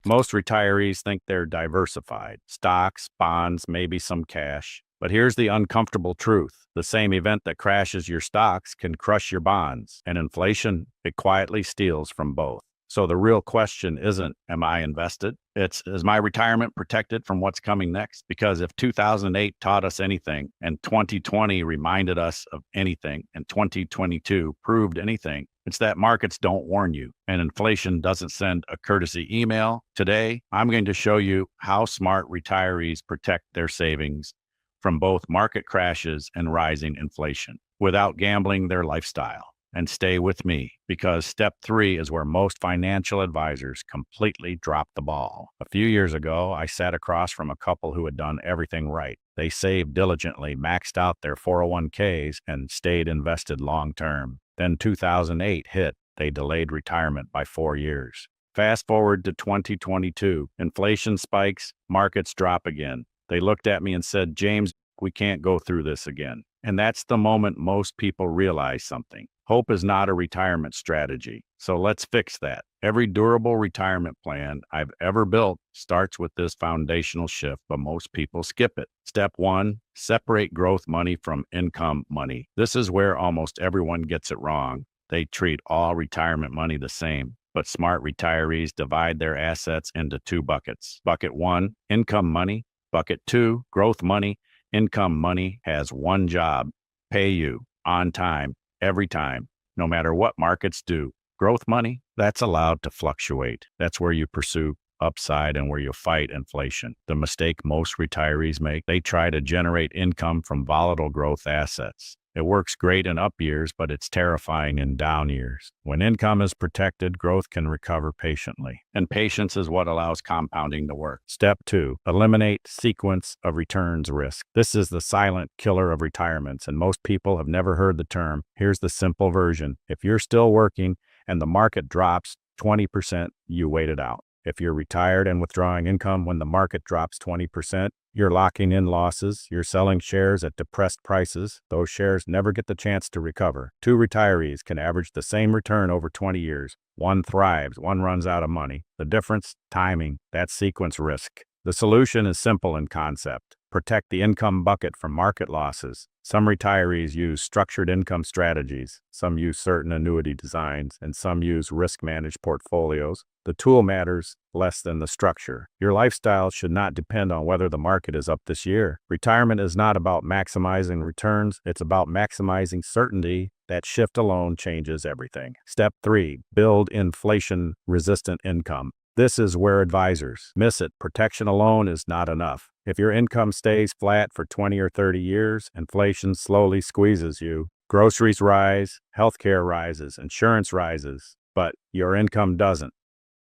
Most retirees think they're diversified: stocks, bonds, maybe some cash. But here's the uncomfortable truth. The same event that crashes your stocks can crush your bonds, and inflation, it quietly steals from both. So the real question isn't, am I invested? It's, is my retirement protected from what's coming next? Because if 2008 taught us anything, and 2020 reminded us of anything, and 2022 proved anything, it's that markets don't warn you, and inflation doesn't send a courtesy email. Today, I'm going to show you how smart retirees protect their savings from both market crashes and rising inflation without gambling their lifestyle. And stay with me, because step 3 is where most financial advisors completely drop the ball. A few years ago, I sat across from a couple who had done everything right. They saved diligently, maxed out their 401ks, and stayed invested long term. Then 2008 hit. They delayed retirement by 4 years. Fast forward to 2022. Inflation spikes, markets drop again. They looked at me and said, "James, we can't go through this again." And that's the moment most people realize something. Hope is not a retirement strategy. So let's fix that. Every durable retirement plan I've ever built starts with this foundational shift, but most people skip it. Step 1, separate growth money from income money. This is where almost everyone gets it wrong. They treat all retirement money the same. But smart retirees divide their assets into 2 buckets. Bucket 1, income money. Bucket 2, growth money. Income money has one job: pay you on time, every time, no matter what markets do. Growth money, that's allowed to fluctuate. That's where you pursue upside and where you fight inflation. The mistake most retirees make, they try to generate income from volatile growth assets. It works great in up years, but it's terrifying in down years. When income is protected, growth can recover patiently. And patience is what allows compounding to work. Step 2, eliminate sequence of returns risk. This is the silent killer of retirements, and most people have never heard the term. Here's the simple version. If you're still working and the market drops 20%, you wait it out. If you're retired and withdrawing income when the market drops 20%, you're locking in losses. You're selling shares at depressed prices. Those shares never get the chance to recover. 2 retirees can average the same return over 20 years. One thrives, one runs out of money. The difference? Timing. That's sequence risk. The solution is simple in concept. Protect the income bucket from market losses. Some retirees use structured income strategies. Some use certain annuity designs, and some use risk-managed portfolios. The tool matters less than the structure. Your lifestyle should not depend on whether the market is up this year. Retirement is not about maximizing returns. It's about maximizing certainty. That shift alone changes everything. Step 3, build inflation-resistant income. This is where advisors miss it. Protection alone is not enough. If your income stays flat for 20 or 30 years, inflation slowly squeezes you. Groceries rise, healthcare rises, insurance rises, but your income doesn't.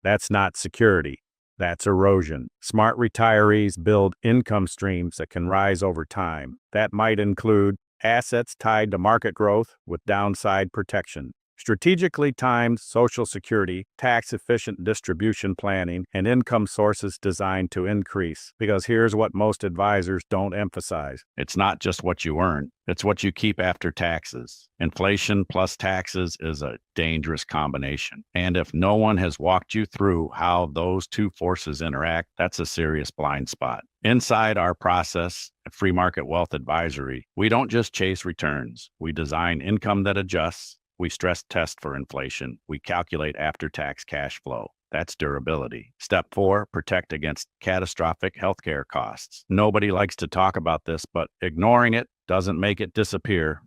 That's not security. That's erosion. Smart retirees build income streams that can rise over time. That might include assets tied to market growth with downside protection, strategically timed Social Security, tax-efficient distribution planning, and income sources designed to increase. Because here's what most advisors don't emphasize. It's not just what you earn. It's what you keep after taxes. Inflation plus taxes is a dangerous combination. And if no one has walked you through how those 2 forces interact, that's a serious blind spot. Inside our process at Free Market Wealth Advisory, we don't just chase returns. We design income that adjusts. We stress test for inflation. We calculate after-tax cash flow. That's durability. Step 4, protect against catastrophic healthcare costs. Nobody likes to talk about this, but ignoring it doesn't make it disappear.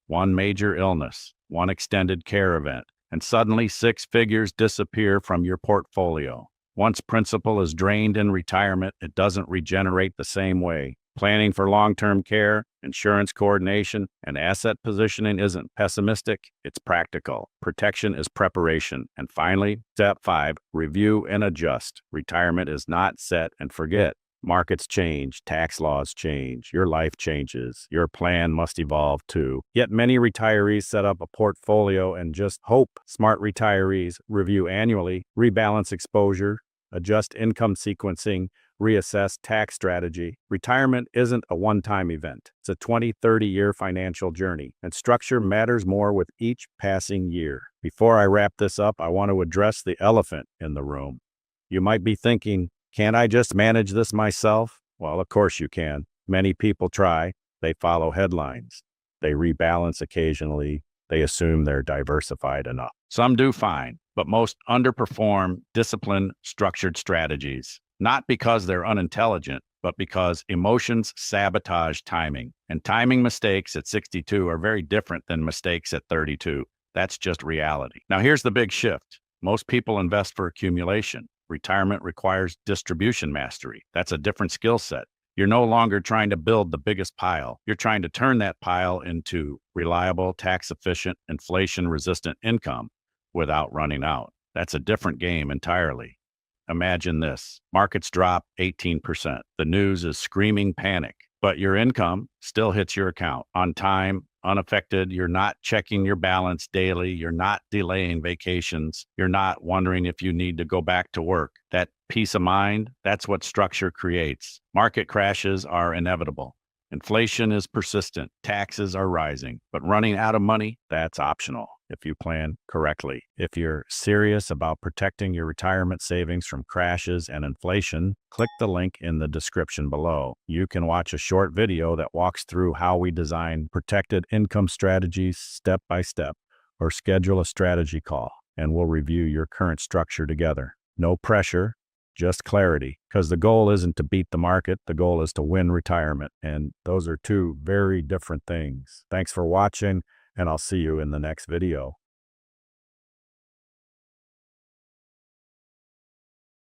One major illness, one extended care event, and suddenly 6 figures disappear from your portfolio. Once principal is drained in retirement, it doesn't regenerate the same way. Planning for long-term care, insurance coordination, and asset positioning isn't pessimistic, it's practical. Protection is preparation. And finally, step 5, review and adjust. Retirement is not set and forget. Markets change, tax laws change, your life changes, your plan must evolve too. Yet many retirees set up a portfolio and just hope. Smart retirees review annually, rebalance exposure, adjust income sequencing, reassess tax strategy. Retirement isn't a one-time event. It's a 20, 30-year financial journey, and structure matters more with each passing year. Before I wrap this up, I want to address the elephant in the room. You might be thinking, can't I just manage this myself? Well, of course you can. Many people try. They follow headlines. They rebalance occasionally. They assume they're diversified enough. Some do fine, but most underperform disciplined, structured strategies. Not because they're unintelligent, but because emotions sabotage timing. And timing mistakes at 62 are very different than mistakes at 32. That's just reality. Now, here's the big shift. Most people invest for accumulation. Retirement requires distribution mastery. That's a different skill set. You're no longer trying to build the biggest pile. You're trying to turn that pile into reliable, tax-efficient, inflation-resistant income without running out. That's a different game entirely. Imagine this. Markets drop 18%. The news is screaming panic, but your income still hits your account on time, unaffected. You're not checking your balance daily. You're not delaying vacations. You're not wondering if you need to go back to work. That peace of mind, that's what structure creates. Market crashes are inevitable. Inflation is persistent. Taxes are rising. But running out of money, that's optional if you plan correctly. If you're serious about protecting your retirement savings from crashes and inflation, click the link in the description below. You can watch a short video that walks through how we design protected income strategies step by step, or schedule a strategy call, and we'll review your current structure together. No pressure, just clarity, because the goal isn't to beat the market. The goal is to win retirement, and those are two very different things. Thanks for watching, and I'll see you in the next video.